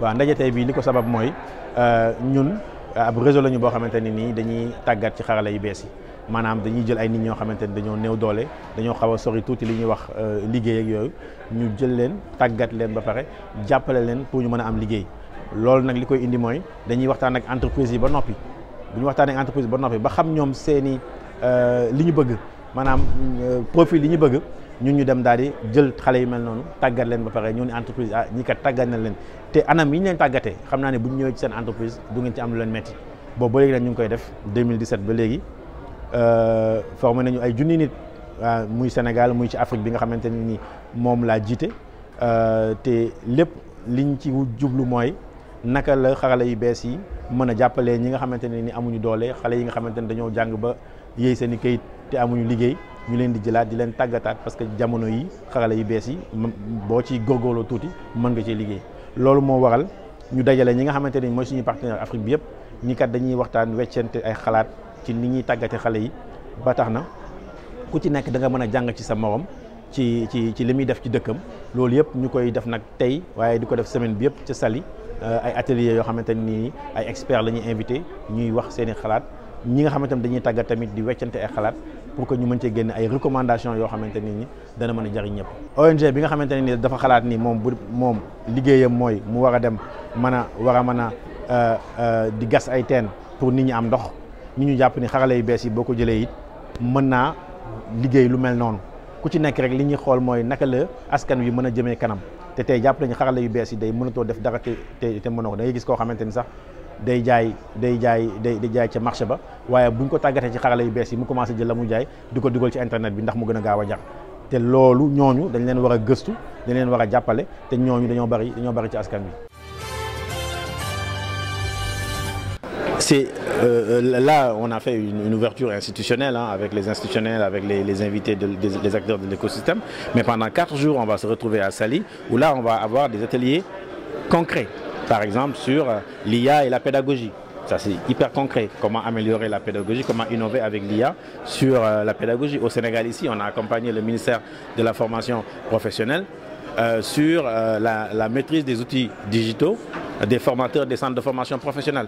waaw ndaje tey bii li ko sabab mooy ñun ab réseau lañu boo xamante ne nii dañuy tàggat ci xarala yu bees yi maanaam dañuy jël ay nit ñoo xamante ni dañoo néew doole dañoo xaw a sori tuuti li ñuy wax liggéey ak yooyu ñu jël leen tàggat leen ba pare jàppale leen pour ñu mën a am liggéey loolu nag li koy indi mooy dañuy waxtaan ak entreprise yi ba noppi bu ñu waxtaanee ak entreprise ba noppi ba xam ñoom seeni li ñu bëgg maanaam profil li ñu bëgg ñun ñu dem daal di jël xale yu mel noonu tàggat leen ba pare ñoo ni entreprise ñii kat tàggat nañ leen te anam yi ñu leen tàggatee xam naa ne bu ñu ñëwee ci seen entreprise du ngeen ci am lu leen metti boobu ba léegi nag ñu ngi koy def 2017 ba léegi formé nañu ay junni nit muy Sénégal muy ci Afrique bi nga xamante ne ni moom laa jiite te lépp liñ ci jublu mooy naka la xarala yu bees yi mën a jàppalee ñi nga xamante ne ni amuñu doole xale yi nga xamante ne dañoo jàng ba yéey seen i kayit te amuñu liggéey ñu leen di jëlaat di leen tàggataat parce que jamono yi xarala yu bees yi boo ci góorgóorloo tuuti mën nga cee liggéey loolu moo waral ñu dajale ñi nga xamante ne mooy suñu partenaire Afrique bi yëpp ñi kat dañuy waxtaan weccante ay xalaat ci ni ñuy tàggate xale yi ba tax na ku ci nekk da nga mën a jàng ci sa morom ci li muy def ci dëkkam loolu yëpp ñu koy def nag tey waaye di ko def semaine bi yëpp ca Saly ay ateliers yoo xamante ni ay experts la ñuy invité ñuy wax seen i xalaat ñi nga xamante ne dañuy tàggat tamit di weccante ay xalaat pour que ñu mën cee génne ay recommandations yoo xamante ne ni dana mën a jariñ ñëpp. ONG bi nga xamante ne ni dafa xalaat ni moom liggéeyam mooy mu war a dem war a mën a di gas ay teen pour nit ñi am ndox ñu jàpp ni xarala yu bees yi boo ko jëlee it mën naa liggéey lu mel noonu ku ci nekk rek li ñuy xool mooy naka la askan wi mën a jëmee kanam te tey jàpp nañu xarala yu bees yi day mënatoo def dara te mënoo ko da ngay gis koo xamante ni sax day jaay ca marché ba waaye buñ ko tàggatee ci xarala yu bees yi mu commencé jël la mu jaay di ko dugal ci internet bi ndax mu gën a gaaw a jar te loolu ñooñu dañ leen war a gëstu dañ leen war a jàppale te ñooñu dañoo bari ci askan wi. C'est là on a fait une ouverture institutionnelle avec les institutionnels, avec les invités des acteurs de l'écosystème, mais pendant 4 jours on va se retrouver à Saly où là on va avoir des ateliers concrets, par exemple sur l'IA et la pédagogie. Ça c'est hyper concret, comment améliorer la pédagogie, comment innover avec l'IA sur la pédagogie. Au Sénégal ici on a accompagné le ministère de la formation professionnelle sur la maîtrise des outils digitaux des formateurs des centres de formation professionnelle.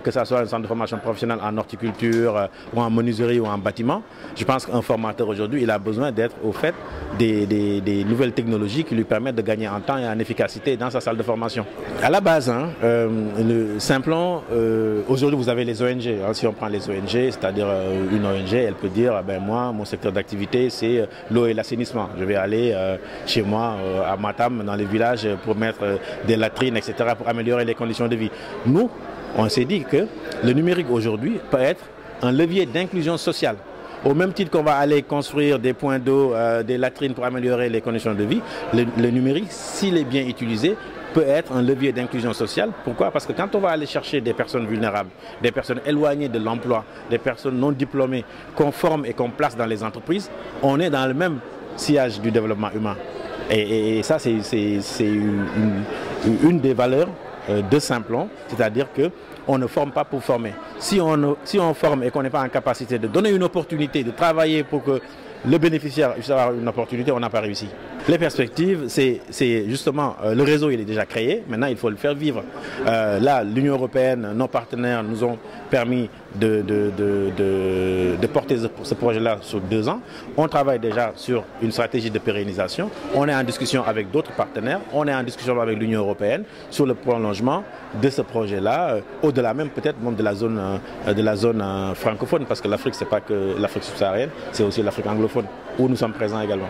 Que ce soit un centre de formation professionnelle en horticulture ou en menuiserie ou en bâtiment. Je pense qu'un formateur aujourd'hui, il a besoin d'être au fait des nouvelles technologies qui lui permettent de gagner en temps et en efficacité dans sa salle de formation. À la base, le Simplon, aujourd'hui vous avez les ONG. Si on prend les ONG, c'est-à-dire une ONG, elle peut dire, moi, mon secteur d'activité, c'est l'eau et l'assainissement. Je vais aller chez moi à Matam, dans les villages, pour mettre des latrines, etc., pour améliorer les conditions de vie. Nous, on s'est dit que le numérique aujourd'hui peut être un levier d'inclusion sociale. Au même titre qu'on va aller construire des points d'eau, des latrines pour améliorer les conditions de vie, le numérique, s'il est bien utilisé, peut être un levier d'inclusion sociale. Pourquoi? Parce que quand on va aller chercher des personnes vulnérables, des personnes éloignées de l'emploi, des personnes non diplômées, qu'on forme et qu'on place dans les entreprises, on est dans le même sillage du développement humain. Et ça, c'est une des valeurs de Simplon, c'est-à-dire qu'on ne forme pas pour former. Si on forme et qu'on n'est pas en capacité de donner une opportunité, de travailler pour que le bénéficiaire puisse avoir une opportunité, on n'a pas réussi. Les perspectives, c'est justement, le réseau il est déjà créé, maintenant il faut le faire vivre. Là, l'Union européenne, nos partenaires nous ont permis de porter ce projet-là sur 2 ans. On travaille déjà sur une stratégie de pérennisation. On est en discussion avec d'autres partenaires. On est en discussion avec l'Union européenne sur le prolongement de ce projet-là, au-delà même peut-être de la zone francophone, parce que l'Afrique, c'est pas que l'Afrique subsaharienne, c'est aussi l'Afrique anglophone, où nous sommes présents également.